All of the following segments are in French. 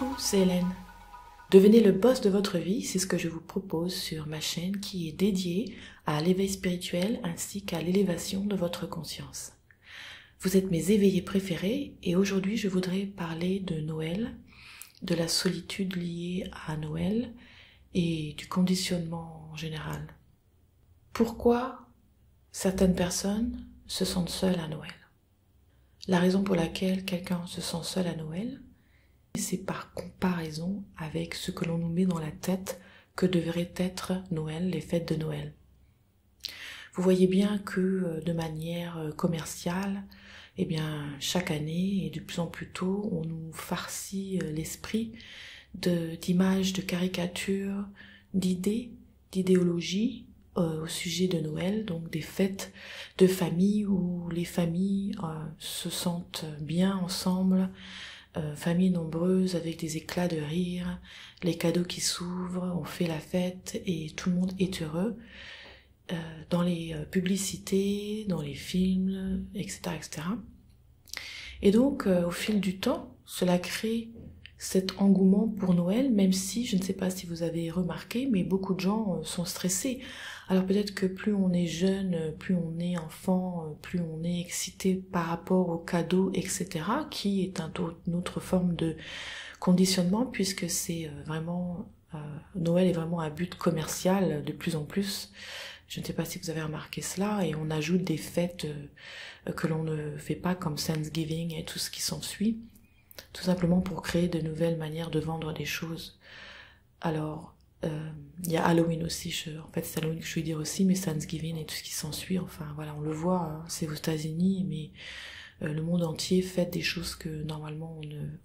Coucou, c'est Hélène. Devenez le boss de votre vie, c'est ce que je vous propose sur ma chaîne qui est dédiée à l'éveil spirituel ainsi qu'à l'élévation de votre conscience. Vous êtes mes éveillés préférés et aujourd'hui je voudrais parler de Noël, de la solitude liée à Noël et du conditionnement en général. Pourquoi certaines personnes se sentent seules à Noël? La raison pour laquelle quelqu'un se sent seul à Noël, c'est par comparaison avec ce que l'on nous met dans la tête que devrait être Noël, les fêtes de Noël. Vous voyez bien que de manière commerciale, eh bien, chaque année et de plus en plus tôt, on nous farcit l'esprit d'images, de caricatures, d'idées, d'idéologies au sujet de Noël, donc des fêtes de famille où les familles se sentent bien ensemble, familles nombreuses avec des éclats de rire, les cadeaux qui s'ouvrent, on fait la fête et tout le monde est heureux. Dans les publicités, dans les films, etc., etc. Et donc, au fil du temps, cela crée cet engouement pour Noël, même si, je ne sais pas si vous avez remarqué, mais beaucoup de gens sont stressés. Alors peut-être que plus on est jeune, plus on est enfant, plus on est excité par rapport aux cadeaux, etc., qui est une autre forme de conditionnement, puisque c'est vraiment... Noël est vraiment un but commercial de plus en plus. Je ne sais pas si vous avez remarqué cela, et on ajoute des fêtes que l'on ne fait pas, comme Thanksgiving et tout ce qui s'ensuit, tout simplement pour créer de nouvelles manières de vendre des choses. Alors, il y a Halloween aussi, en fait c'est Halloween que je veux dire aussi, mais Thanksgiving et tout ce qui s'ensuit, enfin voilà, on le voit, hein, c'est aux États-Unis, mais le monde entier fête des choses que normalement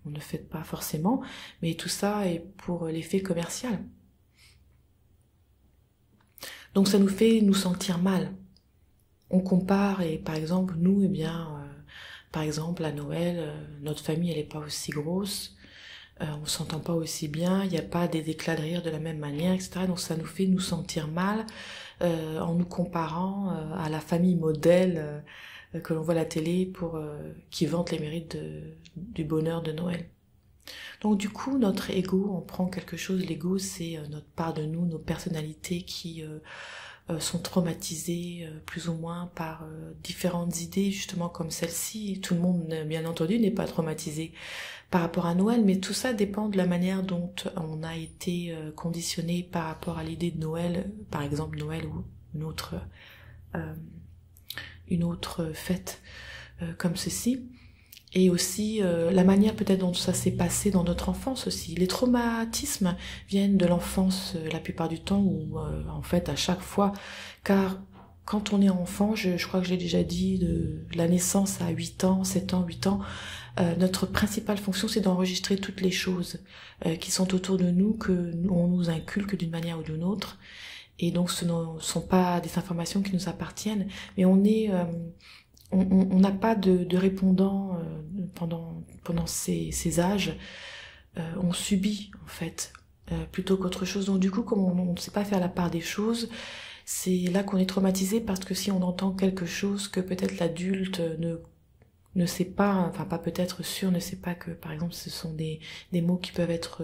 on ne fête pas forcément, mais tout ça est pour l'effet commercial. Donc ça nous fait nous sentir mal. On compare et par exemple nous, eh bien, par exemple à Noël, notre famille elle est pas aussi grosse, on s'entend pas aussi bien, il n'y a pas des éclats de rire de la même manière, etc. Donc ça nous fait nous sentir mal en nous comparant à la famille modèle que l'on voit à la télé qui vante les mérites du bonheur de Noël. Donc du coup, notre ego, on prend quelque chose, l'ego c'est notre part de nous, nos personnalités qui sont traumatisées plus ou moins par différentes idées, justement comme celle-ci. Tout le monde, bien entendu, n'est pas traumatisé par rapport à Noël, mais tout ça dépend de la manière dont on a été conditionné par rapport à l'idée de Noël, par exemple Noël ou une autre fête comme ceci. Et aussi la manière peut-être dont ça s'est passé dans notre enfance aussi. Les traumatismes viennent de l'enfance la plupart du temps, ou en fait à chaque fois, car quand on est enfant, je crois que j'ai déjà dit, de la naissance à 8 ans, 7 ans, 8 ans, notre principale fonction c'est d'enregistrer toutes les choses qui sont autour de nous, on nous inculque d'une manière ou d'une autre. Et donc ce ne sont pas des informations qui nous appartiennent, mais on n'a pas de répondant pendant ces âges. On subit en fait plutôt qu'autre chose. Donc du coup, comme on ne sait pas faire la part des choses, c'est là qu'on est traumatisé, parce que si on entend quelque chose que peut-être l'adulte ne sait pas, enfin pas peut-être sûr, ne sait pas que par exemple ce sont des mots qui peuvent être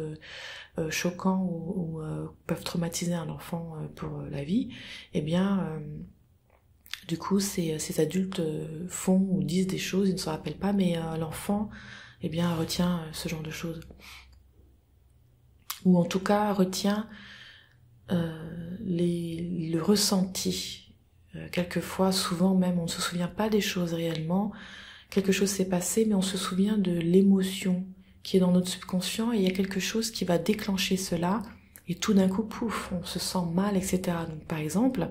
choquants ou peuvent traumatiser un enfant pour la vie, eh bien du coup ces adultes font ou disent des choses, ils ne se rappellent pas, mais l'enfant eh bien retient ce genre de choses, ou en tout cas retient le ressenti. Quelquefois, souvent même, on ne se souvient pas des choses réellement. Quelque chose s'est passé, mais on se souvient de l'émotion qui est dans notre subconscient, et il y a quelque chose qui va déclencher cela, et tout d'un coup, pouf, on se sent mal, etc. Donc par exemple,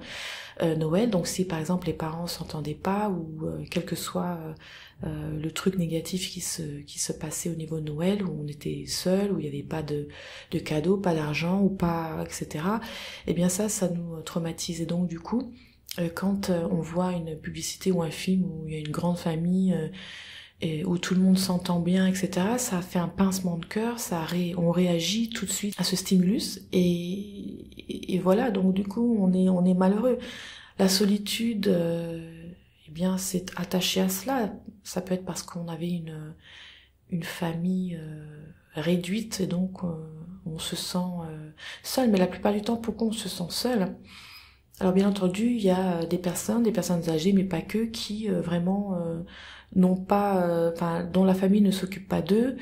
Noël, donc si par exemple les parents s'entendaient pas, ou quel que soit le truc négatif qui se passait au niveau de Noël, où on était seul, où il n'y avait pas de cadeaux, pas d'argent, ou pas, etc. Eh bien ça nous traumatise. Et donc du coup, quand on voit une publicité ou un film où il y a une grande famille et où tout le monde s'entend bien, etc., ça fait un pincement de cœur, on réagit tout de suite à ce stimulus, et voilà, donc du coup on est malheureux. La solitude, eh bien c'est attaché à cela. Ça peut être parce qu'on avait une famille réduite, et donc on se sent seul. Mais la plupart du temps, pourquoi on se sent seul? Alors bien entendu, il y a des personnes âgées, mais pas que, qui vraiment n'ont pas, dont la famille ne s'occupe pas d'eux.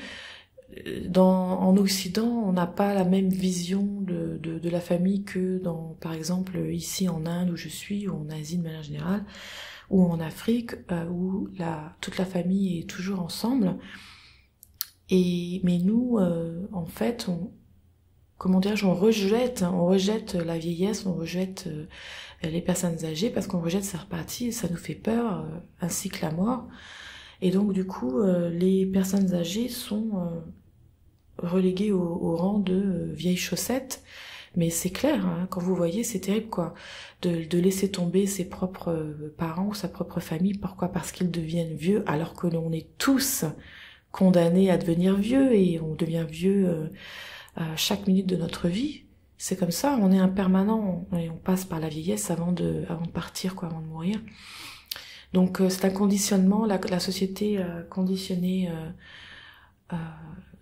En Occident, on n'a pas la même vision de la famille que par exemple, ici en Inde où je suis, ou en Asie de manière générale, ou en Afrique, où toute la famille est toujours ensemble. Mais nous, en fait, on rejette la vieillesse, on rejette les personnes âgées parce qu'on rejette cette partie, ça nous fait peur, ainsi que la mort. Et donc du coup, les personnes âgées sont reléguées au rang de vieilles chaussettes. Mais c'est clair, hein, quand vous voyez, c'est terrible quoi, de laisser tomber ses propres parents ou sa propre famille. Pourquoi? Parce qu'ils deviennent vieux, alors que l'on est tous condamnés à devenir vieux, et on devient vieux à chaque minute de notre vie. C'est comme ça, on est impermanent, et on passe par la vieillesse avant de partir, quoi, avant de mourir. Donc c'est un conditionnement, la société a conditionné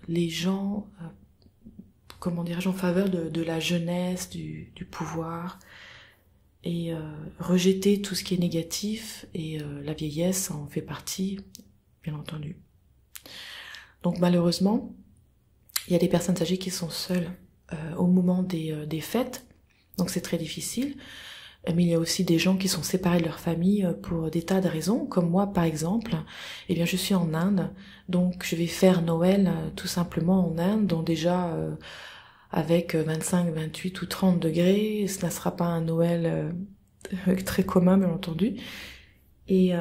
les gens, en faveur de la jeunesse, du pouvoir, et rejeter tout ce qui est négatif, et la vieillesse en fait partie, bien entendu. Donc malheureusement, il y a des personnes âgées qui sont seules au moment des fêtes, donc c'est très difficile. Mais il y a aussi des gens qui sont séparés de leur famille pour des tas de raisons, comme moi par exemple. Eh bien, je suis en Inde, donc je vais faire Noël tout simplement en Inde, donc déjà avec 25, 28 ou 30 degrés, ce ne sera pas un Noël très commun, bien entendu. Et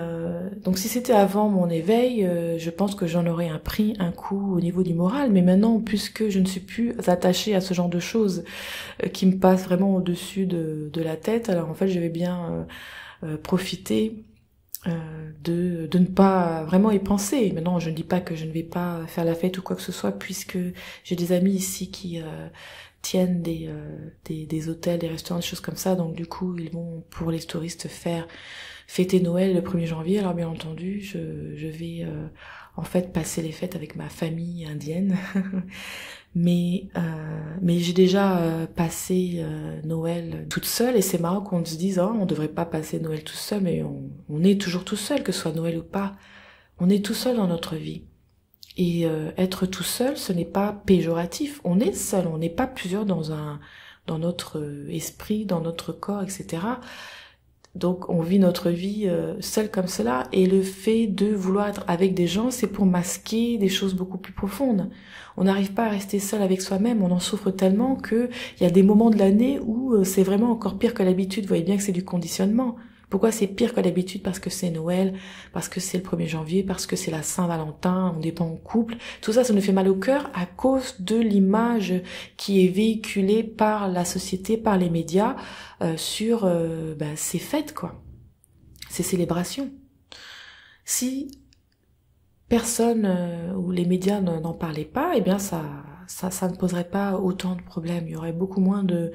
donc si c'était avant mon éveil, je pense que j'en aurais pris un coup au niveau du moral. Mais maintenant, puisque je ne suis plus attachée à ce genre de choses qui me passent vraiment au-dessus de la tête, alors en fait je vais bien profiter de ne pas vraiment y penser. Maintenant, je ne dis pas que je ne vais pas faire la fête ou quoi que ce soit, puisque j'ai des amis ici qui tiennent des hôtels, des restaurants, des choses comme ça. Donc du coup, ils vont, pour les touristes, fêter Noël le 1er janvier. Alors bien entendu, je vais en fait passer les fêtes avec ma famille indienne. mais j'ai déjà passé Noël toute seule, et c'est marrant qu'on se dise on devrait pas passer Noël tout seul, mais on est toujours tout seul, que ce soit Noël ou pas. On est tout seul dans notre vie. Et être tout seul, ce n'est pas péjoratif. On est seul, on n'est pas plusieurs dans notre esprit, dans notre corps, etc. Donc on vit notre vie seul comme cela, et le fait de vouloir être avec des gens, c'est pour masquer des choses beaucoup plus profondes. On n'arrive pas à rester seul avec soi-même, on en souffre tellement que il y a des moments de l'année où c'est vraiment encore pire que l'habitude. Vous voyez bien que c'est du conditionnement. Pourquoi c'est pire que d'habitude? Parce que c'est Noël, parce que c'est le 1er janvier, parce que c'est la Saint-Valentin, on dépend en couple. Tout ça, ça nous fait mal au cœur à cause de l'image qui est véhiculée par la société, par les médias, sur ces fêtes, quoi. Ces célébrations. Si personne ou les médias n'en parlaient pas, eh bien ça ne poserait pas autant de problèmes. Il y aurait beaucoup moins de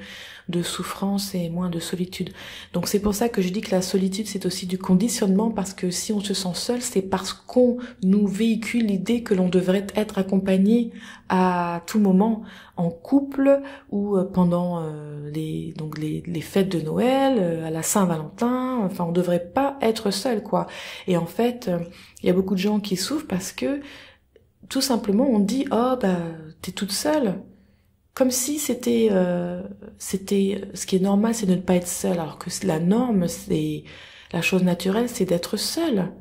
souffrance et moins de solitude. Donc c'est pour ça que je dis que la solitude, c'est aussi du conditionnement, parce que si on se sent seul, c'est parce qu'on nous véhicule l'idée que l'on devrait être accompagné à tout moment, en couple, ou pendant les fêtes de Noël, à la Saint-Valentin. Enfin, on devrait pas être seul, quoi. Et en fait, il y a beaucoup de gens qui souffrent parce que tout simplement on dit t'es toute seule, comme si c'était ce qui est normal, c'est de ne pas être seule, alors que la norme, c'est la chose naturelle, c'est d'être seule.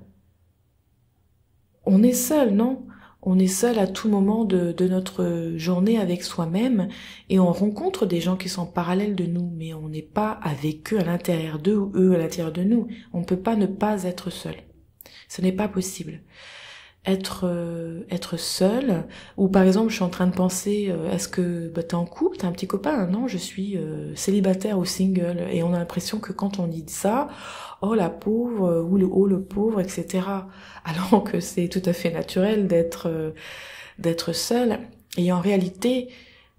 On est seul, non? On est seul à tout moment de notre journée avec soi-même, et on rencontre des gens qui sont parallèles de nous, mais on n'est pas avec eux à l'intérieur d'eux ou eux à l'intérieur de nous. On ne peut pas ne pas être seul. Ce n'est pas possible. Être seul, ou par exemple je suis en train de penser, est-ce que t'es en couple, t'as un petit copain? Non, je suis célibataire ou single, et on a l'impression que quand on dit ça, oh la pauvre, ou le pauvre, etc. Alors que c'est tout à fait naturel d'être seul. Et en réalité,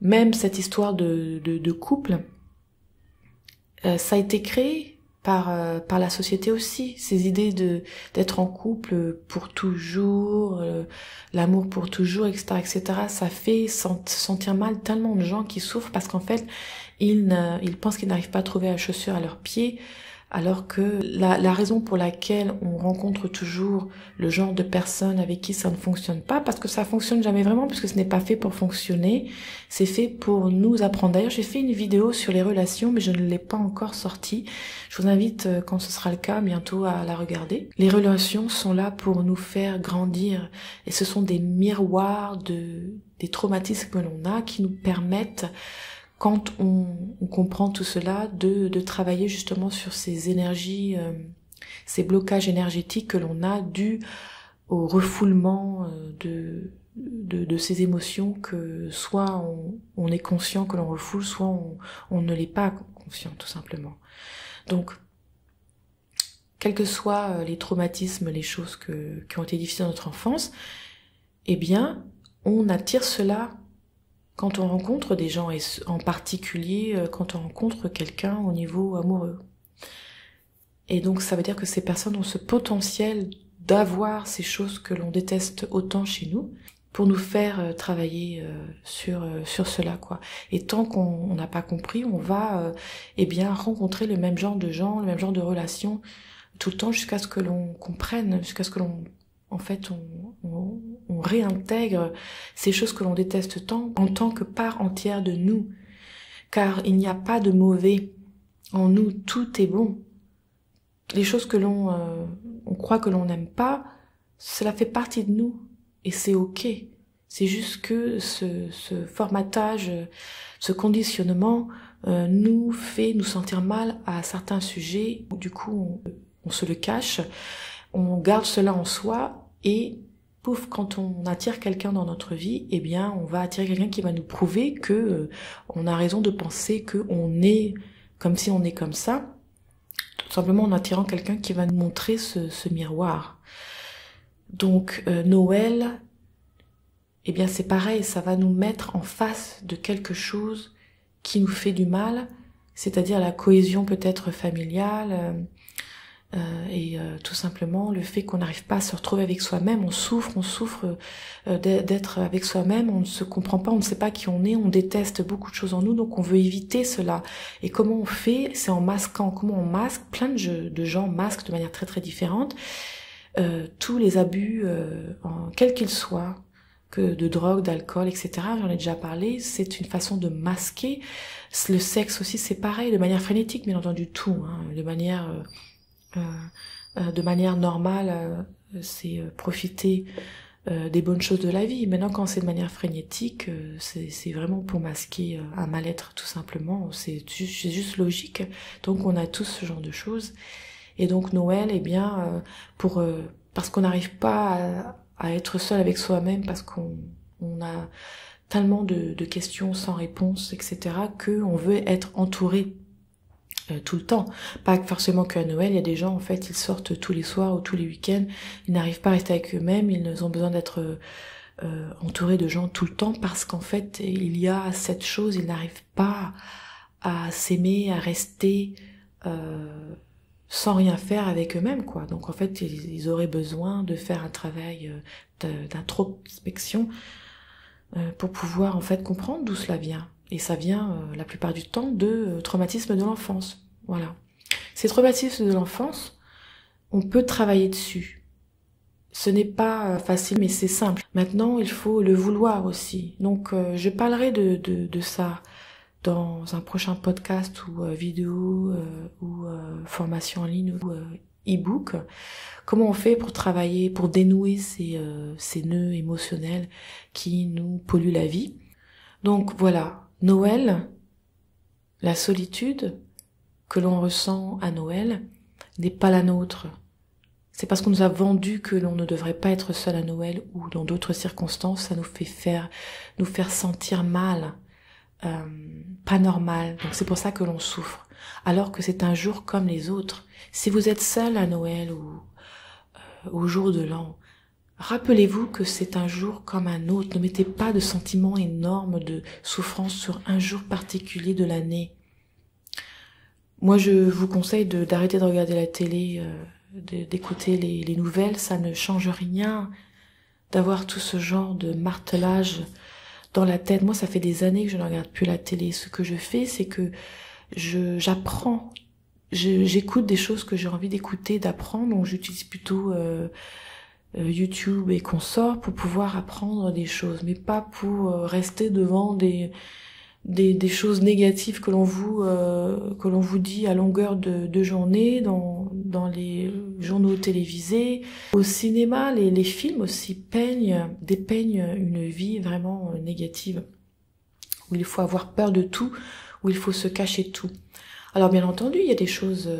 même cette histoire de couple, ça a été créé par la société aussi. Ces idées d'être en couple pour toujours, l'amour pour toujours, etc., etc. Ça fait sentir mal tellement de gens qui souffrent parce qu'en fait, ils pensent qu'ils n'arrivent pas à trouver la chaussure à leurs pieds, alors que la raison pour laquelle on rencontre toujours le genre de personnes avec qui ça ne fonctionne pas, parce que ça fonctionne jamais vraiment, puisque ce n'est pas fait pour fonctionner, c'est fait pour nous apprendre. D'ailleurs, j'ai fait une vidéo sur les relations, mais je ne l'ai pas encore sortie. Je vous invite, quand ce sera le cas, bientôt à la regarder. Les relations sont là pour nous faire grandir, et ce sont des miroirs des traumatismes que l'on a qui nous permettent, quand on comprend tout cela, de travailler justement sur ces énergies, ces blocages énergétiques que l'on a dus au refoulement de ces émotions que soit on est conscient que l'on refoule, soit on ne l'est pas conscient tout simplement. Donc, quels que soient les traumatismes, les choses qui ont été difficiles dans notre enfance, eh bien, on attire cela quand on rencontre des gens, et en particulier quand on rencontre quelqu'un au niveau amoureux. Et donc ça veut dire que ces personnes ont ce potentiel d'avoir ces choses que l'on déteste autant chez nous, pour nous faire travailler sur cela, quoi. Et tant qu'on n'a pas compris, on va eh bien rencontrer le même genre de gens, le même genre de relations tout le temps, jusqu'à ce que l'on comprenne, jusqu'à ce que l'on on réintègre ces choses que l'on déteste tant en tant que part entière de nous. Car il n'y a pas de mauvais en nous, tout est bon. Les choses que on croit que l'on n'aime pas, cela fait partie de nous et c'est ok. C'est juste que ce formatage, ce conditionnement nous fait nous sentir mal à certains sujets. Du coup, on se le cache, on garde cela en soi. Et pouf, quand on attire quelqu'un dans notre vie, eh bien, on va attirer quelqu'un qui va nous prouver que on a raison de penser qu'on est comme si on est comme ça, tout simplement en attirant quelqu'un qui va nous montrer ce miroir. Donc Noël, eh bien c'est pareil, ça va nous mettre en face de quelque chose qui nous fait du mal, c'est-à-dire la cohésion peut-être familiale, et tout simplement le fait qu'on n'arrive pas à se retrouver avec soi-même, on souffre d'être avec soi-même, on ne se comprend pas, on ne sait pas qui on est, on déteste beaucoup de choses en nous, donc on veut éviter cela. Et comment on fait? C'est en masquant. Comment on masque? Plein de gens masquent de manière très très différente tous les abus, quels qu'ils soient, que de drogue, d'alcool, etc. J'en ai déjà parlé, c'est une façon de masquer. Le sexe aussi, c'est pareil, de manière frénétique, bien entendu, tout, hein, de manière normale, c'est profiter des bonnes choses de la vie. Maintenant, quand c'est de manière frénétique, c'est vraiment pour masquer un mal-être, tout simplement. C'est juste logique. Donc, on a tous ce genre de choses. Et donc, Noël, eh bien, parce qu'on n'arrive pas à être seul avec soi-même, parce qu'on a tellement de questions sans réponse, etc., qu'on veut être entouré tout le temps. Pas forcément qu'à Noël, il y a des gens, en fait, ils sortent tous les soirs ou tous les week-ends, ils n'arrivent pas à rester avec eux-mêmes, ils ont besoin d'être entourés de gens tout le temps, parce qu'en fait, il y a cette chose, ils n'arrivent pas à s'aimer, à rester sans rien faire avec eux-mêmes, quoi. Donc, en fait, ils auraient besoin de faire un travail d'introspection pour pouvoir, en fait, comprendre d'où cela vient. Et ça vient, la plupart du temps, de traumatismes de l'enfance. Voilà. Ces traumatismes de l'enfance, on peut travailler dessus. Ce n'est pas facile, mais c'est simple. Maintenant, il faut le vouloir aussi. Donc, je parlerai de ça dans un prochain podcast ou vidéo ou formation en ligne ou e-book. Comment on fait pour travailler, pour dénouer ces nœuds émotionnels qui nous polluent la vie. Donc voilà. Noël, la solitude que l'on ressent à Noël n'est pas la nôtre. C'est parce qu'on nous a vendu que l'on ne devrait pas être seul à Noël ou dans d'autres circonstances, ça nous faire sentir mal, pas normal. Donc c'est pour ça que l'on souffre. Alors que c'est un jour comme les autres. Si vous êtes seul à Noël ou au jour de l'an, rappelez-vous que c'est un jour comme un autre. Ne mettez pas de sentiments énormes de souffrance sur un jour particulier de l'année. Moi, je vous conseille d'arrêter de regarder la télé, d'écouter les nouvelles, ça ne change rien. D'avoir tout ce genre de martelage dans la tête. Moi, ça fait des années que je ne regarde plus la télé. Ce que je fais, c'est que j'apprends. J'écoute des choses que j'ai envie d'écouter, d'apprendre. Donc, j'utilise plutôt YouTube et consorts pour pouvoir apprendre des choses, mais pas pour rester devant des choses négatives que l'on vous dit à longueur de journée dans les journaux télévisés. Au cinéma, les films aussi dépeignent une vie vraiment négative, où il faut avoir peur de tout, où il faut se cacher de tout. Alors bien entendu, il y a des choses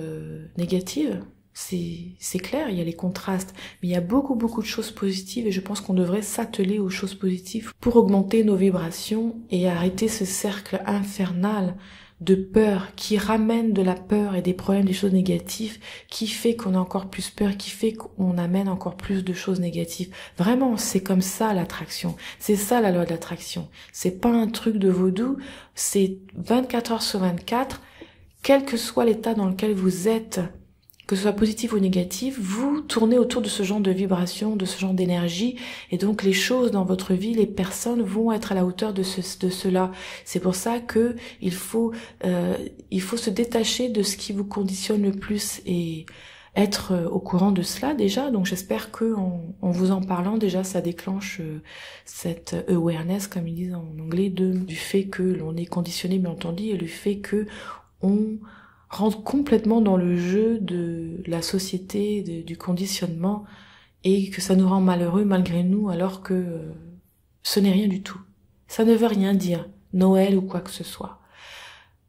négatives, c'est clair, il y a les contrastes, mais il y a beaucoup de choses positives et je pense qu'on devrait s'atteler aux choses positives pour augmenter nos vibrations et arrêter ce cercle infernal de peur qui ramène de la peur et des problèmes, des choses négatives, qui fait qu'on a encore plus peur, qui fait qu'on amène encore plus de choses négatives. Vraiment, c'est comme ça l'attraction. C'est ça la loi de l'attraction. C'est pas un truc de vaudou, c'est 24 heures sur 24, quel que soit l'état dans lequel vous êtes, que ce soit positif ou négatif, vous tournez autour de ce genre de vibration, de ce genre d'énergie, et donc les choses dans votre vie, les personnes vont être à la hauteur de cela. C'est pour ça que il faut se détacher de ce qui vous conditionne le plus et être au courant de cela déjà. Donc j'espère que en vous en parlant déjà, ça déclenche cette awareness, comme ils disent en anglais, du fait que l'on est conditionné, bien entendu, et le fait que on rentre complètement dans le jeu de la société, du conditionnement, et que ça nous rend malheureux malgré nous, alors que ce n'est rien du tout. Ça ne veut rien dire, Noël ou quoi que ce soit.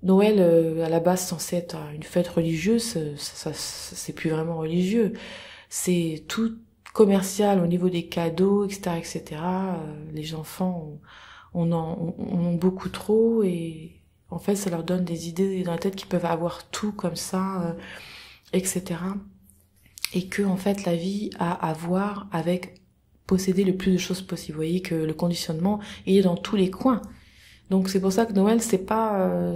Noël, à la base, censé être une fête religieuse, c'est plus vraiment religieux. C'est tout commercial au niveau des cadeaux, etc., etc. Les enfants en ont beaucoup trop et en fait, ça leur donne des idées dans la tête qu'ils peuvent avoir tout comme ça, etc. Et que, en fait, la vie a à voir avec posséder le plus de choses possible. Vous voyez que le conditionnement, il est dans tous les coins. Donc c'est pour ça que Noël, c'est pas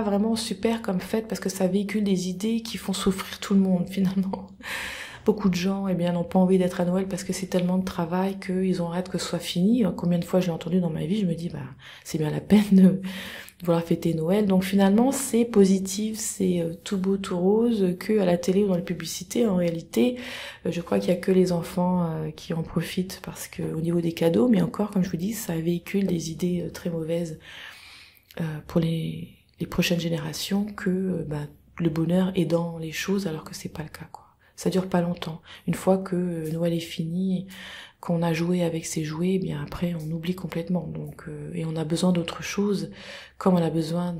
vraiment super comme fête parce que ça véhicule des idées qui font souffrir tout le monde, finalement. Beaucoup de gens, eh bien, n'ont pas envie d'être à Noël parce que c'est tellement de travail qu'ils ont hâte que ce soit fini. Combien de fois j'ai entendu dans ma vie, je me dis, c'est bien la peine de vouloir fêter Noël. Donc finalement, c'est positif, c'est tout beau, tout rose, que à la télé ou dans les publicités. En réalité, je crois qu'il y a que les enfants qui en profitent parce que au niveau des cadeaux, mais encore, comme je vous dis, ça véhicule des idées très mauvaises pour les prochaines générations que le bonheur est dans les choses alors que c'est pas le cas, quoi. Ça dure pas longtemps. Une fois que Noël est fini, qu'on a joué avec ses jouets, eh bien après on oublie complètement. Donc et on a besoin d'autre chose, comme on a besoin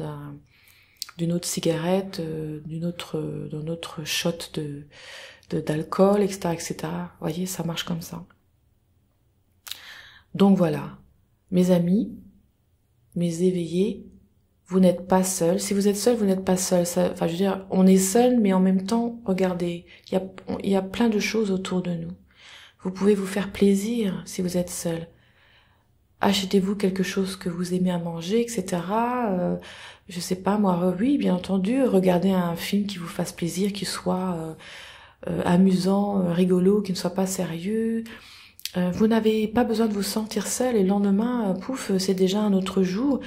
d'une autre cigarette, d'un autre shot d'alcool, etc., etc. Vous voyez, ça marche comme ça. Donc voilà, mes amis, mes éveillés, vous n'êtes pas seul. Si vous êtes seul, vous n'êtes pas seul. Enfin, je veux dire, on est seul, mais en même temps, regardez, il y a plein de choses autour de nous. Vous pouvez vous faire plaisir si vous êtes seul. Achetez-vous quelque chose que vous aimez à manger, etc. Je sais pas, moi, oui, bien entendu, regardez un film qui vous fasse plaisir, qui soit amusant, rigolo, qui ne soit pas sérieux. Vous n'avez pas besoin de vous sentir seul et le lendemain, pouf, c'est déjà un autre jour.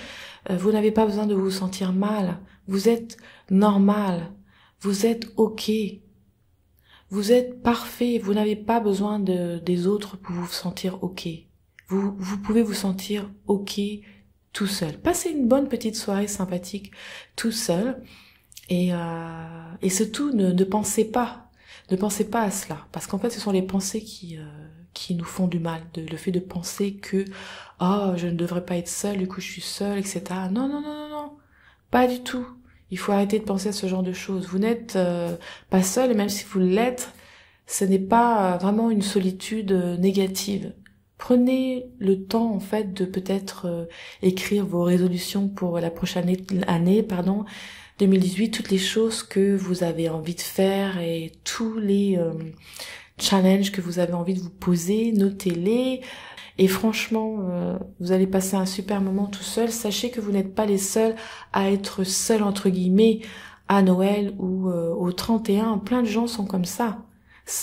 Vous n'avez pas besoin de vous sentir mal. Vous êtes normal. Vous êtes OK. Vous êtes parfait. Vous n'avez pas besoin des autres pour vous sentir OK. Vous pouvez vous sentir OK tout seul. Passez une bonne petite soirée sympathique tout seul. Et surtout, ne pensez pas. Ne pensez pas à cela. Parce qu'en fait, ce sont les pensées qui nous font du mal. Le fait de penser que je ne devrais pas être seule, du coup je suis seule, etc. Non, non, non, non, non. Pas du tout. Il faut arrêter de penser à ce genre de choses. Vous n'êtes pas seul, et même si vous l'êtes, ce n'est pas vraiment une solitude négative. Prenez le temps, en fait, de peut-être écrire vos résolutions pour la prochaine année, 2018, toutes les choses que vous avez envie de faire et tous les challenges que vous avez envie de vous poser, notez-les. Et franchement, vous allez passer un super moment tout seul. Sachez que vous n'êtes pas les seuls à être seuls, entre guillemets, à Noël ou au 31. Plein de gens sont comme ça.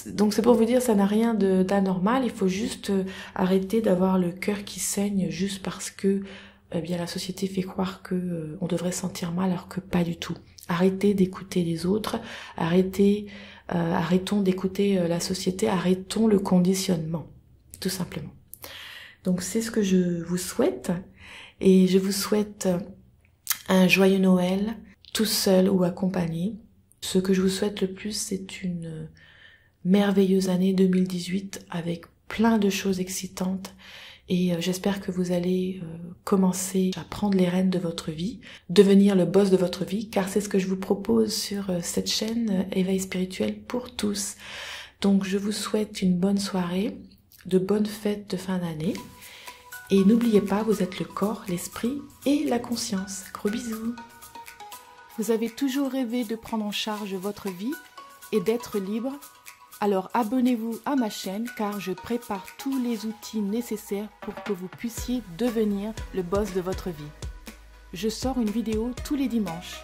Donc c'est pour vous dire, ça n'a rien d'anormal. Il faut juste arrêter d'avoir le cœur qui saigne juste parce que eh bien la société fait croire que on devrait se sentir mal alors que pas du tout. Arrêtez d'écouter les autres, arrêtons d'écouter la société, arrêtons le conditionnement, tout simplement. Donc c'est ce que je vous souhaite, et je vous souhaite un joyeux Noël, tout seul ou accompagné. Ce que je vous souhaite le plus, c'est une merveilleuse année 2018 avec plein de choses excitantes, et j'espère que vous allez commencer à prendre les rênes de votre vie, devenir le boss de votre vie, car c'est ce que je vous propose sur cette chaîne Éveil spirituel pour tous. Donc je vous souhaite une bonne soirée, de bonnes fêtes de fin d'année, et n'oubliez pas, vous êtes le corps, l'esprit et la conscience. Gros bisous. Vous avez toujours rêvé de prendre en charge votre vie et d'être libre? Alors abonnez-vous à ma chaîne, car je prépare tous les outils nécessaires pour que vous puissiez devenir le boss de votre vie. Je sors une vidéo tous les dimanches.